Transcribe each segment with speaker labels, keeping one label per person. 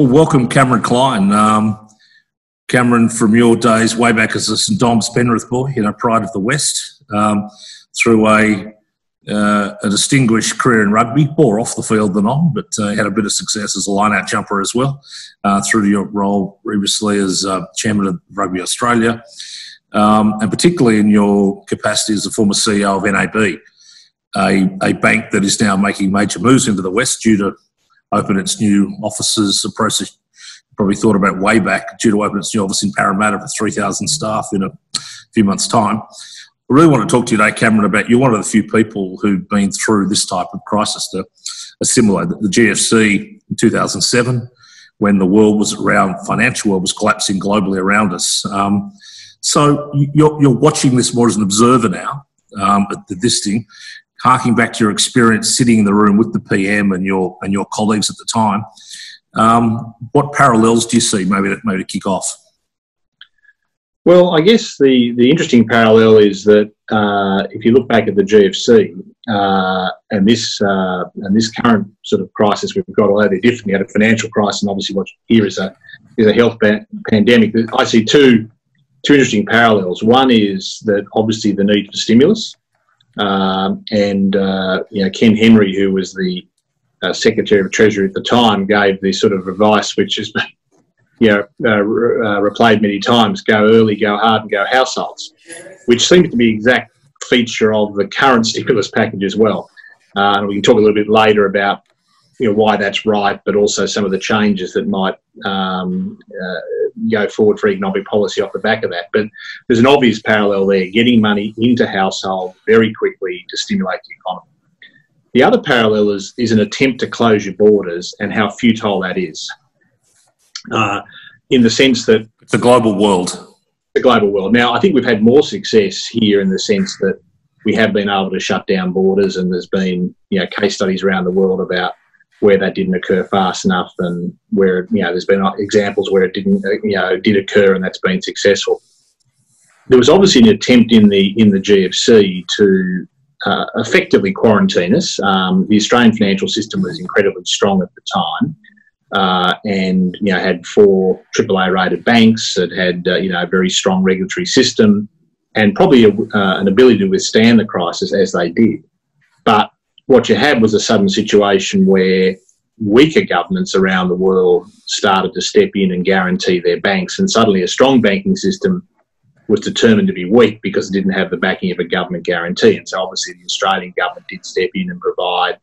Speaker 1: Well, welcome, Cameron Clyne. Cameron, from your days way back as a St Dom's Penrith boy, pride of the West, through a distinguished career in rugby, more off the field than on, but had a bit of success as a line-out jumper as well, through to your role previously as chairman of Rugby Australia, and particularly in your capacity as the former CEO of NAB, a bank that is now making major moves into the West due to open its new offices, a process you probably thought about way back, due to open its new office in Parramatta for 3,000 staff in a few months' time. I really want to talk to you today, Cameron, about you're one of the few people who've been through this type of crisis, a similar, the GFC in 2007, when the world was around, financial world was collapsing globally around us. So you're watching this more as an observer now at this thing, harking back to your experience sitting in the room with the PM and your colleagues at the time. What parallels do you see, maybe to kick off?
Speaker 2: Well, I guess the interesting parallel is that if you look back at the GFC and this current sort of crisis we've got, although they're different, we had a financial crisis, and obviously what here is a health pandemic. I see two interesting parallels. One is that obviously the need for stimulus, and Ken Henry, who was the Secretary of Treasury at the time, gave the sort of advice which has been replayed many times: go early, go hard, and go households, which seems to be the exact feature of the current stimulus package as well. And we can talk a little bit later about why that's right, but also some of the changes that might go forward for economic policy off the back of that. But there's an obvious parallel there, getting money into households very quickly to stimulate the economy. The other parallel is an attempt to close your borders, and how futile that is. In the sense that
Speaker 1: it's a global world.
Speaker 2: The global world. Now, I think we've had more success here in the sense that we have been able to shut down borders, and there's been case studies around the world about where that didn't occur fast enough, and where there's been examples where it didn't did occur and that's been successful. There was obviously an attempt in the GFC to effectively quarantine us. The Australian financial system was incredibly strong at the time. And had 4 AAA rated banks. It had a very strong regulatory system, and probably an ability to withstand the crisis as they did. But what you had was a sudden situation where weaker governments around the world started to step in and guarantee their banks, and suddenly a strong banking system was determined to be weak because it didn't have the backing of a government guarantee. And so obviously the Australian government did step in and provide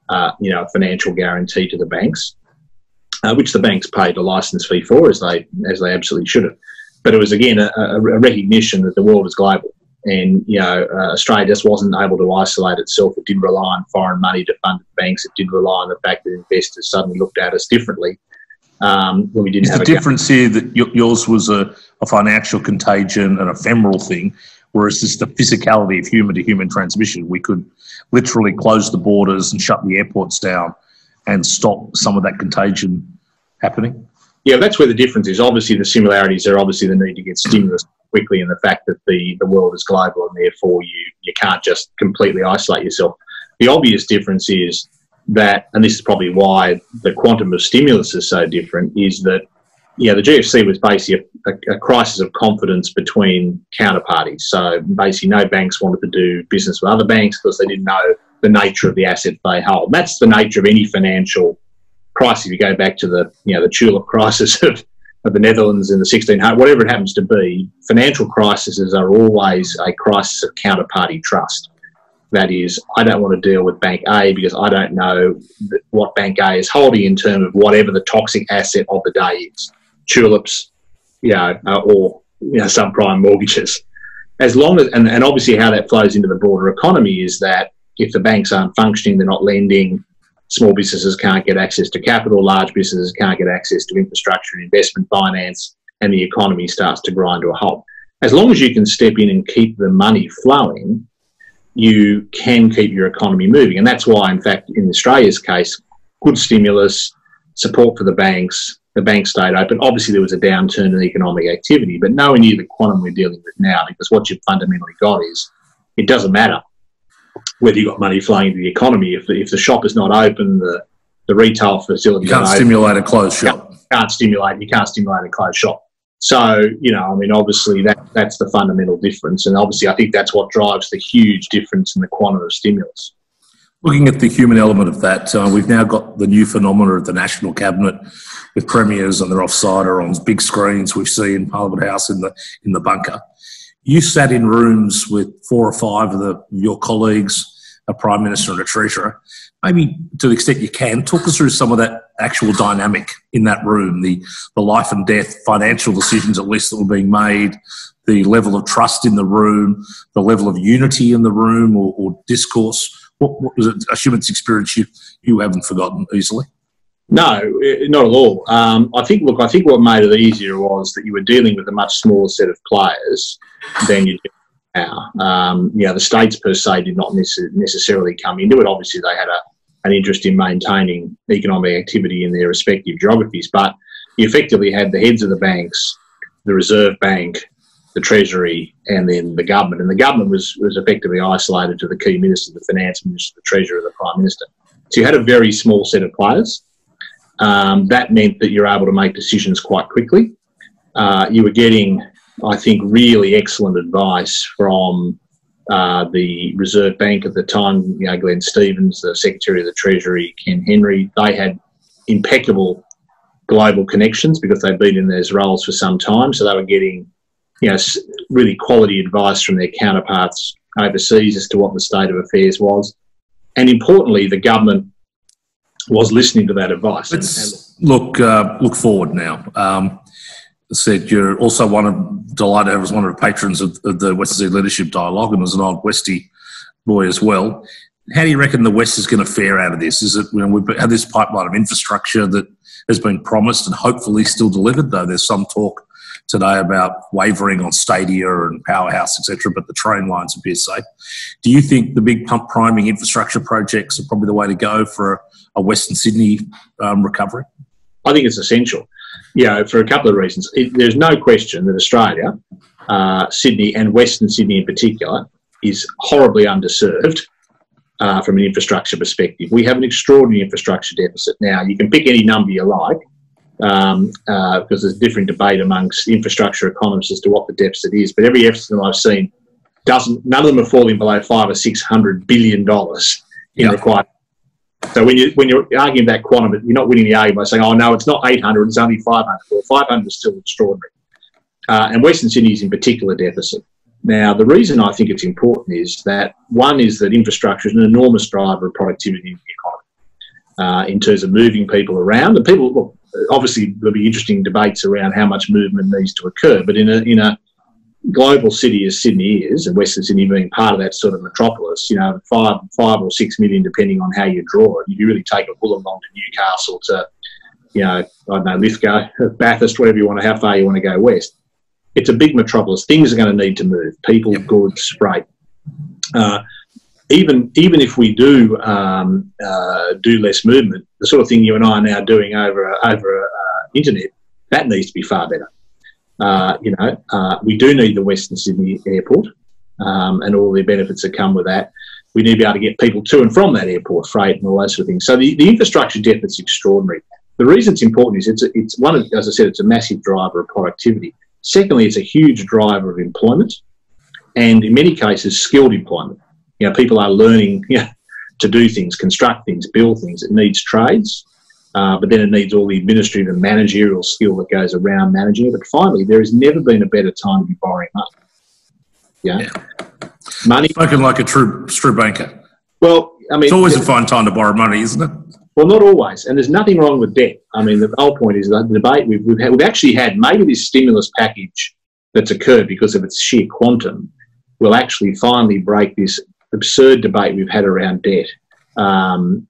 Speaker 2: a financial guarantee to the banks. Which the banks paid a licence fee for, as they absolutely should have. But it was, again, a recognition that the world is global, and Australia just wasn't able to isolate itself. It did rely on foreign money to fund banks. It did rely on the fact that investors suddenly looked at us differently when we didn't have.
Speaker 1: Is the difference here that yours was a financial contagion, an ephemeral thing, whereas this is the physicality of human-to-human transmission? We could literally close the borders and shut the airports down and stop some of that contagion happening?
Speaker 2: Yeah, that's where the difference is. Obviously, the similarities are obviously the need to get stimulus quickly, and the fact that the world is global, and therefore you can't just completely isolate yourself. The obvious difference is that, and this is probably why the quantum of stimulus is so different, is that the GFC was basically a crisis of confidence between counterparties. So basically no banks wanted to do business with other banks because they didn't know the nature of the asset they hold. That's the nature of any financial crisis. If you go back to the tulip crisis of the Netherlands in the 1600s, whatever it happens to be, financial crises are always a crisis of counterparty trust. That is, I don't want to deal with Bank A because I don't know what Bank A is holding in terms of whatever the toxic asset of the day is. Tulips, or subprime mortgages. As long as, and obviously how that flows into the broader economy is that if the banks aren't functioning, they're not lending, small businesses can't get access to capital, large businesses can't get access to infrastructure and investment finance, and the economy starts to grind to a halt. As long as you can step in and keep the money flowing, you can keep your economy moving. And that's why, in fact, in Australia's case, good stimulus, support for the banks stayed open. Obviously, there was a downturn in economic activity, but nowhere near the quantum we're dealing with now, because what you've fundamentally got is it doesn't matter whether you've got money flowing into the economy. If the shop is not open, the retail facility
Speaker 1: you can't stimulate a closed shop.
Speaker 2: can't stimulate a closed shop. So, you know, I mean, obviously that's the fundamental difference. And obviously I think that's what drives the huge difference in the quantum of stimulus.
Speaker 1: Looking at the human element of that, we've now got the new phenomena of the National Cabinet with premiers and their offside or on big screens we see in Parliament House in the bunker. You sat in rooms with 4 or 5 of your colleagues, a Prime Minister and a Treasurer. Maybe to the extent you can, talk us through some of that actual dynamic in that room, the life and death financial decisions at least that were being made, the level of trust in the room, the level of unity in the room or discourse. What was it? I assume it's experience you haven't forgotten easily.
Speaker 2: No, not at all. I think what made it easier was that you were dealing with a much smaller set of players than you do now. You know, the states per se did not necessarily come into it. Obviously, they had an interest in maintaining economic activity in their respective geographies, but you effectively had the heads of the banks, the Reserve Bank, the Treasury, and then the government. And the government was effectively isolated to the key minister, the Finance Minister, the Treasurer, the Prime Minister. So you had a very small set of players. That meant that you're able to make decisions quite quickly. You were getting, I think, really excellent advice from the Reserve Bank at the time, you know, Glenn Stevens, the Secretary of the Treasury, Ken Henry. They had impeccable global connections because they'd been in those roles for some time. So they were getting, you know, really quality advice from their counterparts overseas as to what the state of affairs was. And importantly, the government was listening to that advice.
Speaker 1: Let's look forward now. Said you're also delighted as one of the patrons of the Western Sydney Leadership Dialogue and as an old Westie boy as well. How do you reckon the West is going to fare out of this? Is it, you know, we've had this pipeline of infrastructure that has been promised and hopefully still delivered, though there's some talk today about wavering on Stadia and Powerhouse, etc., but the train lines appear safe. Do you think the big pump priming infrastructure projects are probably the way to go for a Western Sydney recovery?
Speaker 2: I think it's essential, you know, for a couple of reasons. There's no question that Australia, Sydney and Western Sydney in particular, is horribly underserved from an infrastructure perspective. We have an extraordinary infrastructure deficit. Now, you can pick any number you like, because there's different debate amongst infrastructure economists as to what the deficit is. But every estimate I've seen none of them are falling below $500 or $600 billion in required. So when you're arguing that quantum, you're not winning the argument by saying, "Oh no, it's not 800, it's only 500." Well, 500 is still extraordinary. And Western Sydney is in particular deficit. Now, the reason I think it's important is that one is that infrastructure is an enormous driver of productivity in the economy in terms of moving people around. And people, well, obviously, there'll be interesting debates around how much movement needs to occur. But in a global city as Sydney is, and Western Sydney being part of that sort of metropolis, you know, 5 or 6 million, depending on how you draw it. If you really take a bullet along to Newcastle to, you know, I don't know, Lithgow, Bathurst, whatever you want to, how far you want to go west. It's a big metropolis. Things are going to need to move. People, goods, freight. Even if we do less movement, the sort of thing you and I are now doing over internet, that needs to be far better. We do need the Western Sydney airport and all the benefits that come with that. We need to be able to get people to and from that airport, freight and all those sort of things. So the infrastructure deficit is extraordinary. The reason it's important is it's one of, as I said, it's a massive driver of productivity. Secondly, it's a huge driver of employment, and in many cases, skilled employment. You know, people are learning, you know, to do things, construct things, build things. It needs trades, but then it needs all the administrative and managerial skill that goes around managing it. But finally, there has never been a better time to be borrowing money. Yeah. Money. Spoken
Speaker 1: like a true banker.
Speaker 2: Well, I mean,
Speaker 1: it's always a fine time to borrow money, isn't it?
Speaker 2: Well, not always, and there's nothing wrong with debt. I mean, the whole point is that the debate we've actually had, maybe this stimulus package that's occurred because of its sheer quantum will actually finally break this absurd debate we've had around debt, and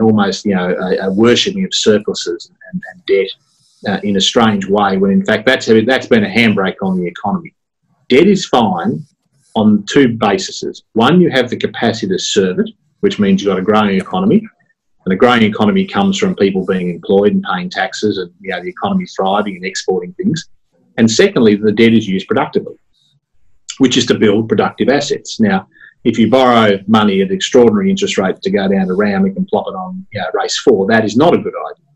Speaker 2: almost, a worshipping of surpluses and debt in a strange way, when in fact that's been a handbrake on the economy. Debt is fine on 2 bases. One, you have the capacity to serve it, which means you've got a growing economy. And a growing economy comes from people being employed and paying taxes and, the economy thriving and exporting things. And secondly, the debt is used productively, which is to build productive assets. Now, if you borrow money at extraordinary interest rates to go down to Randwick and plop it on race 4, that is not a good idea.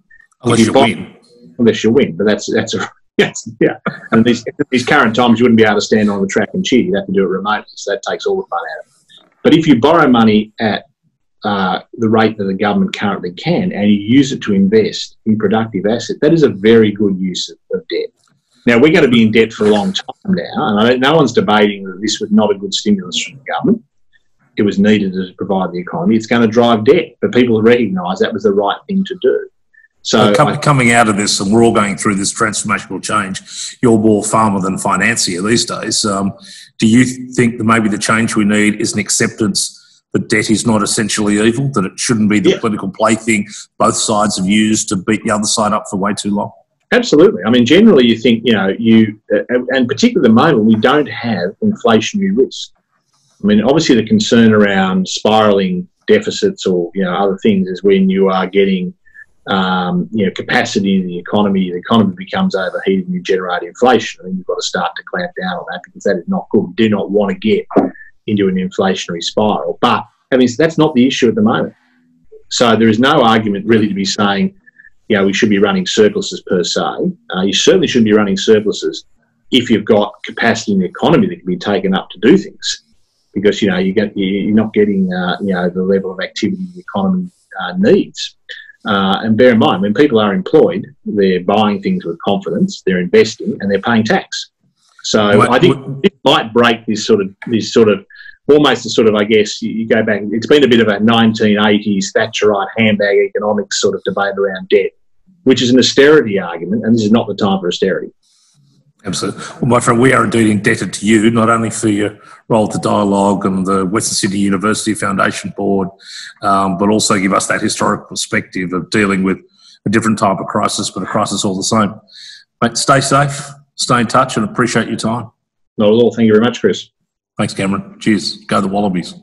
Speaker 1: Unless you win.
Speaker 2: unless you win. But that's yeah. And these current times, you wouldn't be able to stand on the track and cheer. You'd have to do it remotely, so that takes all the fun out of it. But if you borrow money at the rate that the government currently can, and you use it to invest in productive assets, that is a very good use of debt. Now, we're going to be in debt for a long time now, and no one's debating that this was not a good stimulus from the government. It was needed to provide the economy. It's going to drive debt, but people recognise that was the right thing to do. So
Speaker 1: coming out of this, and we're all going through this transformational change, you're more farmer than financier these days. Do you think that maybe the change we need is an acceptance that debt is not essentially evil, that it shouldn't be the political plaything both sides have used to beat the other side up for way too long?
Speaker 2: Absolutely. I mean, generally you think, and particularly at the moment, we don't have inflationary risk. I mean, obviously the concern around spiralling deficits or, other things is when you are getting, capacity in the economy becomes overheated and you generate inflation. I think you've got to start to clamp down on that, because that is not good. We do not want to get into an inflationary spiral. But that's not the issue at the moment. So there is no argument really to be saying, we should be running surpluses per se. You certainly shouldn't be running surpluses if you've got capacity in the economy that can be taken up to do things, because you're not getting the level of activity the economy needs. And bear in mind, when people are employed, they're buying things with confidence, they're investing, and they're paying tax. So I think it might break this sort of almost a sort of, I guess, you go back, it's been a bit of a 1980s Thatcherite handbag economics sort of debate around debt, which is an austerity argument, and this is not the time for austerity.
Speaker 1: Absolutely. Well, my friend, we are indeed indebted to you, not only for your role at the Dialogue and the Western Sydney University Foundation Board, but also give us that historical perspective of dealing with a different type of crisis, but a crisis all the same. Mate, stay safe, stay in touch, and appreciate your time.
Speaker 2: Not at all. Thank you very much, Chris.
Speaker 1: Thanks, Cameron. Cheers. Go the Wallabies.